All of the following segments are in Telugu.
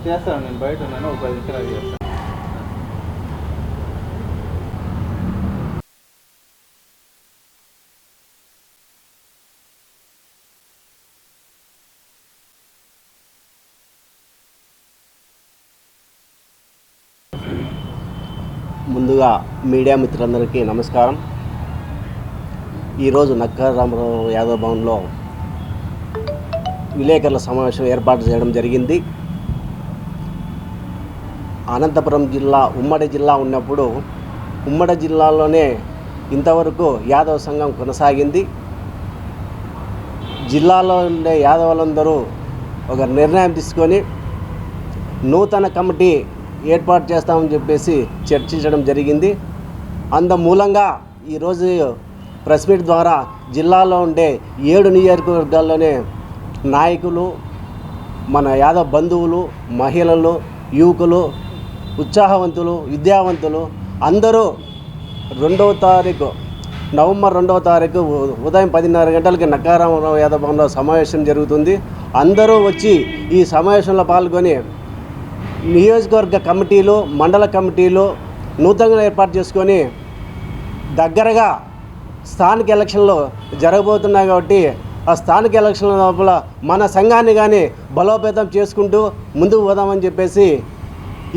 చేస్తాను, నేను బయట ఉన్నాను, ఒక 10 నిమిషాలు చేస్తాను. ముందుగా మీడియా మిత్రులందరికీ నమస్కారం. ఈరోజు నక్కా రామారావు యాదవ్ భవన్లో విలేకరుల సమావేశం ఏర్పాటు చేయడం జరిగింది. అనంతపురం జిల్లా ఉమ్మడి జిల్లా ఉన్నప్పుడు ఉమ్మడి జిల్లాలోనే ఇంతవరకు యాదవ సంఘం కొనసాగింది. జిల్లాలో ఉండే యాదవులందరూ ఒక నిర్ణయం తీసుకొని నూతన కమిటీ ఏర్పాటు చేస్తామని చెప్పేసి చర్చించడం జరిగింది. మూలంగా ఈరోజు ప్రెస్ మీట్ ద్వారా జిల్లాలో ఉండే 7 నియోజకవర్గాల్లోనే నాయకులు, మన యాదవ్ బంధువులు, మహిళలు, యువకులు, ఉత్సాహవంతులు, విద్యావంతులు అందరూ నవంబర్ 2వ తారీఖు ఉదయం 10:30 గంటలకి నక్కా రామారావు యాదవ్ భవన్లో సమావేశం జరుగుతుంది. అందరూ వచ్చి ఈ సమావేశంలో పాల్గొని నియోజకవర్గ కమిటీలు, మండల కమిటీలు నూతనంగా ఏర్పాటు చేసుకొని దగ్గరగా స్థానిక ఎలక్షన్లు జరగబోతున్నాయి కాబట్టి ఆ స్థానిక ఎలక్షన్ల లోపల మన సంఘాన్ని కానీ బలోపేతం చేసుకుంటూ ముందుకు పోదామని చెప్పేసి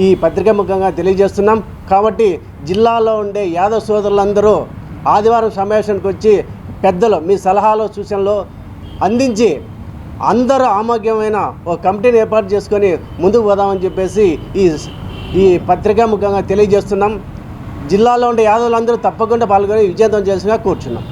ఈ పత్రికా ముఖంగా తెలియజేస్తున్నాం. కాబట్టి జిల్లాలో ఉండే యాదవ్ సోదరులందరూ ఆదివారం సమావేశానికి వచ్చి పెద్దలు మీ సలహాలు, సూచనలు అందించి అందరూ ఆమోగ్యమైన ఒక కమిటీని ఏర్పాటు చేసుకొని ముందుకు పోదామని చెప్పేసి ఈ పత్రికా ముఖంగా తెలియజేస్తున్నాం. జిల్లాలో ఉండే యాదవులందరూ తప్పకుండా పాల్గొని విజయవంతం చేసినా కూర్చున్నాం.